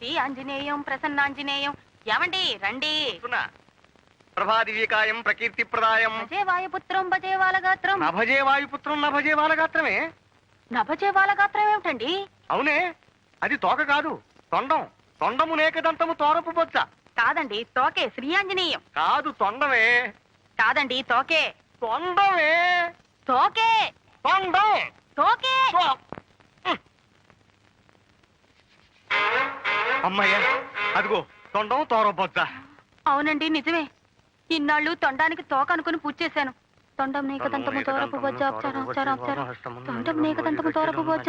శ్రీ ఆంజనేయం ప్రసన్నాంజనేయం. ఏమండి రండి. ప్రభాదివ్యకాయం ప్రకీర్తి ప్రదాయం. భజే వాయుపుత్రం భజే వాలగాత్రం. నభజే వాయుపుత్రం నభజే వాలగాత్రమే. నభజే వాలగాత్రం ఏమిటండి? అవునే, అది తోక కాదు, తొండం. తొండము నేకదంతము తోరపు బొచ్చ. కాదండి, తోకే. శ్రీ ఆంజనేయం. కాదు, తొండమే. కాదండి, తోకే. తొండమే. తోకే. తొండం. తోకే. అమ్మయ్య, అదిగో తొండం తోరబొచ్చ. అవునండి, నిజమే. ఇన్నాళ్ళు తొండానికి తోక అనుకుని పూజ చేశాను. తొండం నీకదంతము తోరపు బొజ్జ అప్చారం అప్చారం అప్చారం. తొండం నీకదంతము తోరపు బొజ్జ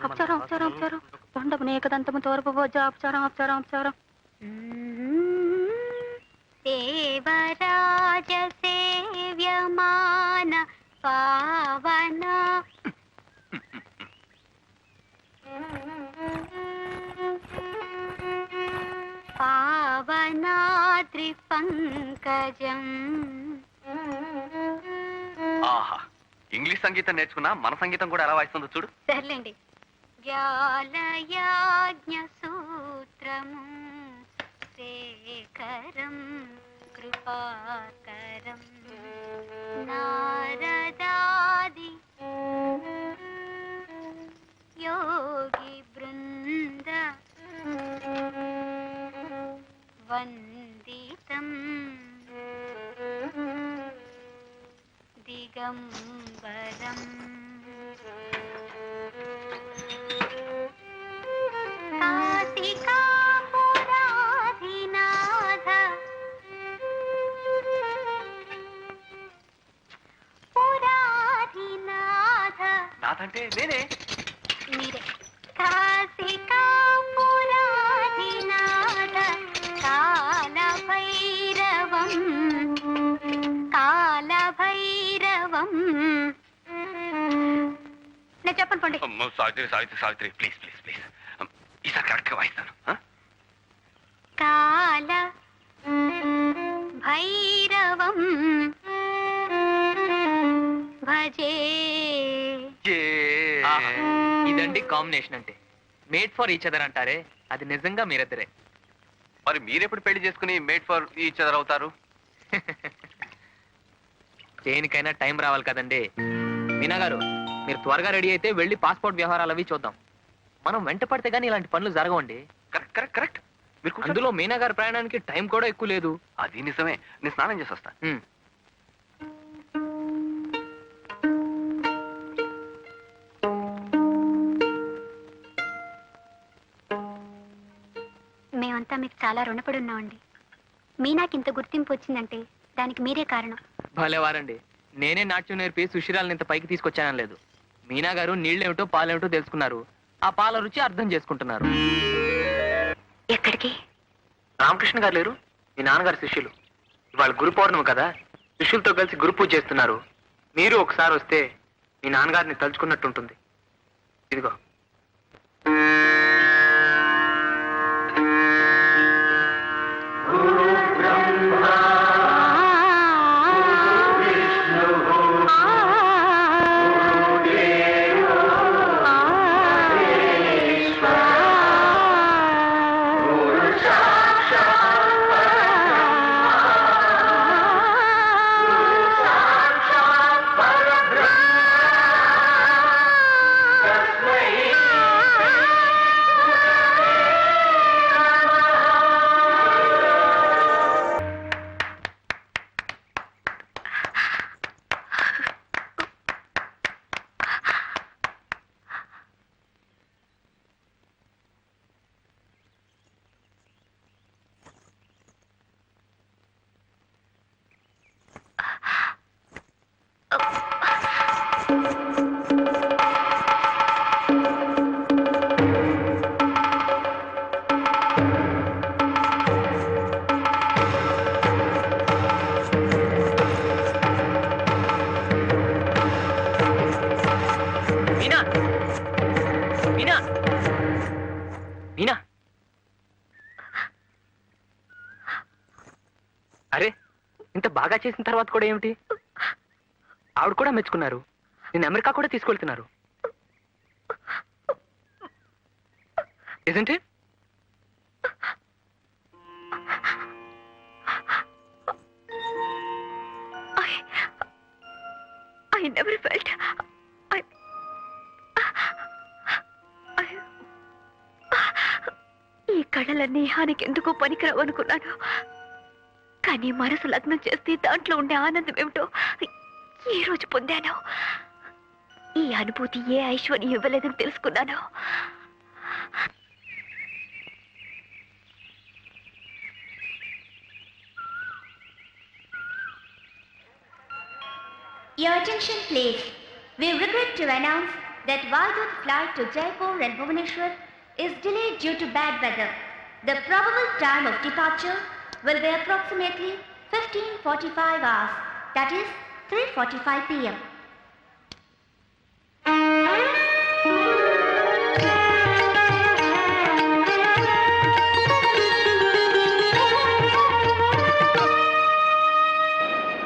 అప్చారం అప్చారం అప్చారం. తొండం నీకదంతము తోరపు బొజ్జ అప్చారం అప్చారం అప్చారం. దేవరాజ సేవ్యమాన పావన పావనాద్రి పంకజం. ఆహా, ఇంగ్లీష్ సంగీతం నేర్చుకున్నా మన సంగీతం కూడా ఎలా వాయిస్తుందో చూడు. సర్లేండి. జ్ఞాలయాజ్ఞ సూత్రము శేఖరం కృపాకరం నారదాది యోగి బృంద వందితం దిగంబరం. కాశికాపురాధినాథ పురాధినాథ. నాదంటే నేనే. మీరే. కాశికాపురాధినాథ కాలభైరవం కాలభైరవం. నేను చెప్పండి పండి. Savitri Savitri Savitri, please please please, ఈసారి కరెక్ట్ గా వాయిస్తాను. కాల భైరవం భజే. ఇదండి కాంబినేషన్ అంటే. మేడ్ ఫర్ ఈచ్ అదర్ అంటారే, అది నిజంగా మీరిద్దరే. మరి మీరెప్పుడు పెళ్లి చేసుకుని మేడ్ ఫర్ ఈచ్ అదర్ అవుతారు? దేనికైనా టైం రావాలి కదండి. మీనా గారు, మీరు త్వరగా రెడీ అయితే వెళ్ళి పాస్పోర్ట్ వ్యవహారాలు అవి చూద్దాం. మనం వెంట పడితే గానీ ఇలాంటి పనులు జరగవండి. Correct correct correct. అందులో మీనా గారి ప్రయాణానికి టైం కూడా ఎక్కువ లేదు. అది నిజమే. నేను స్నానం చేసి వస్తా. మేమంతా మీకు చాలా రుణపడి ఉన్నామండి. మీనాకింత గుర్తింపు వచ్చిందంటే దానికి మీరే కారణం. భలేవారండి. నేనే నాట్యం నేర్పి సుశీరాలను ఇంత పైకి తీసుకొచ్చానని లేదు. మీనా గారు నీళ్ళేమిటో పాలేమిటో తెలుసుకున్నారు. ఆ పాల రుచి అర్థం చేసుకుంటున్నారు. ఎక్కడికి? రామకృష్ణ గారు లేరు, మీ నాన్నగారు శిష్యులు. ఇవాళ గురు పౌర్ణమి కదా, శిష్యులతో కలిసి గురు పూజ చేస్తున్నారు. మీరు ఒకసారి వస్తే మీ నాన్నగారిని తలుచుకున్నట్టుంటుంది. ఇదిగో. మీనా, అరే ఇంత బాగా చేసిన తర్వాత కూడా ఏమిటి? ఆవిడ కూడా మెచ్చుకున్నారు. నేను అమెరికా కూడా తీసుకెళ్తున్నారు. Isn't it? I never felt. ఈ కళలన్నీ హానికి ఎందుకో పనికిరావు అనుకున్నాను. కానీ మనసు లగ్నం చేస్తే దాంట్లో ఉండే ఆనందం ఏమిటో ఈ రోజు పొందాను. ఈ అనుభూతి ఏ ఐశ్వర్యం ఇవ్వలేదని తెలుసుకున్నాను. Your attention please. We regret to announce that Valdut flight to Jaipur and Bhubaneswar is delayed due to bad weather. The probable time of departure will be approximately 15:45 hours. That is 3:45 p.m.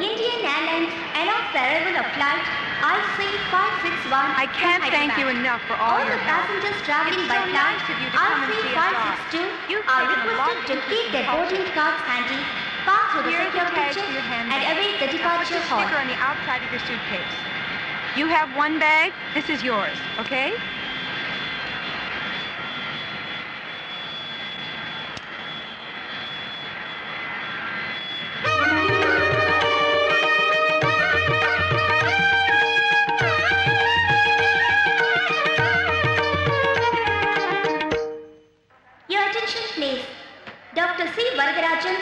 Indian Airlines announced the arrival of flight IC561. I can't thank you enough for all All your the help. passengers traveling It's by so flight nice of you to come and see us off. IC562 You've are taken a lot requested to of keep their culture. boarding cards handy, pass through the Here's your security tag check, to your and handbag. await the Put departure the hall. sticker on the outside of your suitcase. You have one bag. This is yours. Okay? Your attention please. Dr. C. Varadarajan,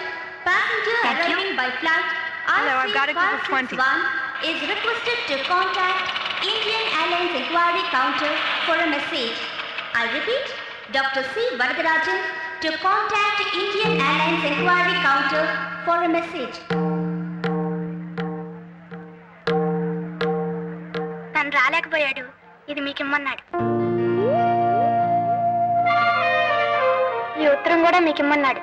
passenger Thank you. arriving by flight Hello, I've got a group of 20. IC561 is requested to contact Indian Airlines Inquiry Counter for a message. I repeat, Dr. C. Varadarajan to contact Indian Airlines Inquiry Counter for a message. తను రాలేకపోయాడు. ఇది మీకు ఇమ్మన్నాడు. ఈ ఉత్తరం కూడా మీకు ఇమ్మన్నాడు.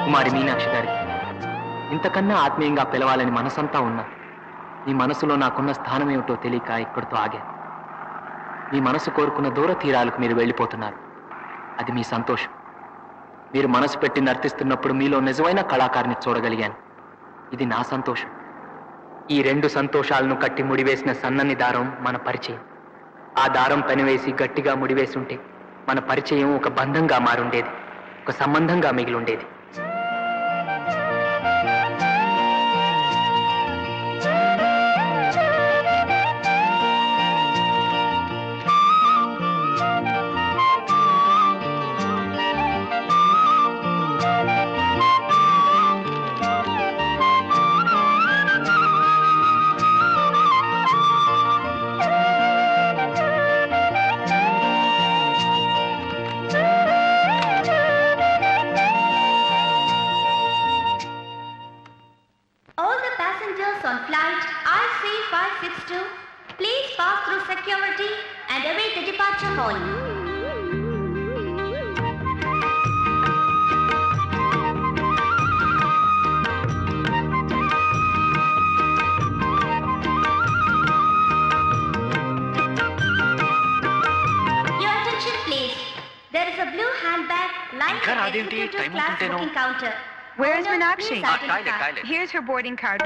కుమారి మీనాక్షి గారికి ఇంతకన్నా ఆత్మీయంగా పిలవాలని మనసంతా ఉన్నా మీ మనసులో నాకున్న స్థానం ఏమిటో తెలియక ఇక్కడితో ఆగాను. మీ మనసు కోరుకున్న దూర తీరాలకు మీరు వెళ్ళిపోతున్నారు. అది మీ సంతోషం. మీరు మనసు పెట్టి నర్తిస్తున్నప్పుడు మీలో నిజమైన కళాకారుని చూడగలిగాను. ఇది నా సంతోషం. ఈ రెండు సంతోషాలను కట్టి ముడివేసిన సన్నని దారం మన పరిచయం. ఆ దారం పెనవేసి గట్టిగా ముడివేసి ఉంటే మన పరిచయం ఒక బంధంగా మారుండేది, ఒక సంబంధంగా మిగిలుండేది. All the passengers on flight IC562, please pass through security and await the departure hall. Your attention please. There is a blue handbag lying ఇంకా at the రాదేంటి? executive time class అవుతుంటేనో. booking counter. Where's Owner, Meenakshi? please identify. toilet. Here's her boarding card.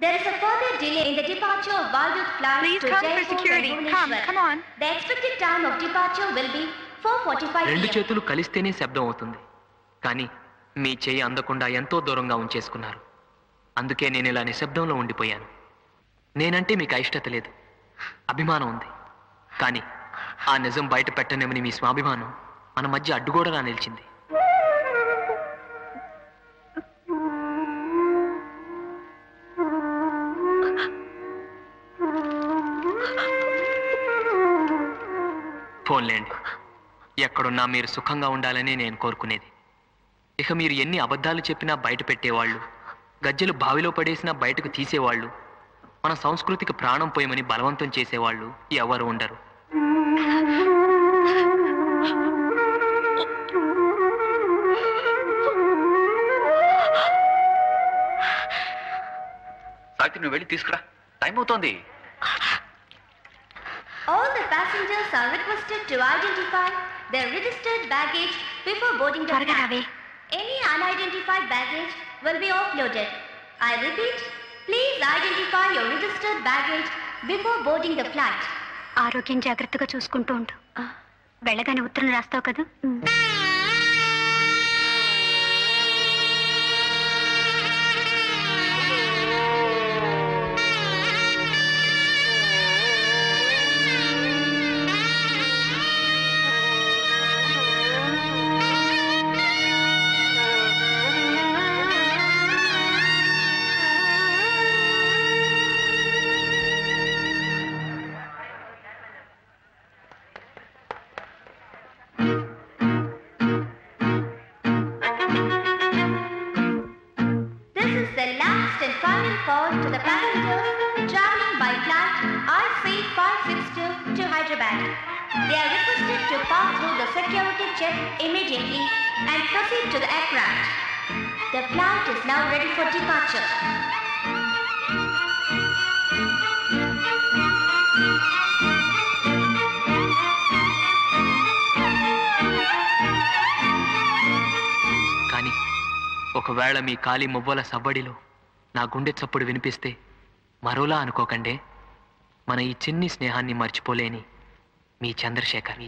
There is a further delay in the departure of Valdut flight Please to come for Jaipur security. and Come, Bhubaneswar. come on. The expected time of departure will be 4:45 రెండు p.m. చేతులు కలిస్తేనే శబ్దం అవుతుంది. కానీ మీ చేయి అందకుండా ఎంతో దూరంగా ఉంచేసుకున్నారు. అందుకే నేను ఇలా నిశ్శబ్దంలో ఉండిపోయాను. నేనంటే మీకు అయిష్టత లేదు, అభిమానం ఉంది. కానీ ఆ నిజం బయట పెట్టనేమని మీ స్వాభిమానం మన మధ్య అడ్డుగోడలా నిలిచింది. ఫోన్లేండి, ఎక్కడున్నా మీరు సుఖంగా ఉండాలని నేను కోరుకునేది. ఇక మీరు ఎన్ని అబద్ధాలు చెప్పినా బయట పెట్టేవాళ్ళు, గజ్జెలు బావిలో పడేసినా బయటకు తీసేవాళ్ళు, మన సంస్కృతికి ప్రాణం పోయమని బలవంతం చేసేవాళ్ళు ఎవరు ఉండరు. సావిత్రి, నువ్వు వెళ్ళి తీసుకురా, టైం అవుతోంది. All the passengers are requested to identify their registered baggage before boarding the త్వరగా flight. రావే. Any unidentified baggage will be offloaded. I repeat, please identify your registered baggage before boarding the flight. ఆరోగ్యం జాగ్రత్తగా చూసుకుంటూ ఉండు. వెళ్ళగానే ఉత్తరం రాస్తావు కదా. This is the last and final call to the passengers traveling by flight IC562 to Hyderabad. They are requested to pass through the security check immediately and proceed to the aircraft. The flight is now ready for departure. కానీ ఒకవేళ మీ కాలి మువ్వల సవ్వడిలో నా గుండె చప్పుడు వినిపిస్తే మరోలా అనుకోకండే. మన ఈ చిన్ని స్నేహాన్ని మర్చిపోలేని మీ చంద్రశేఖర్.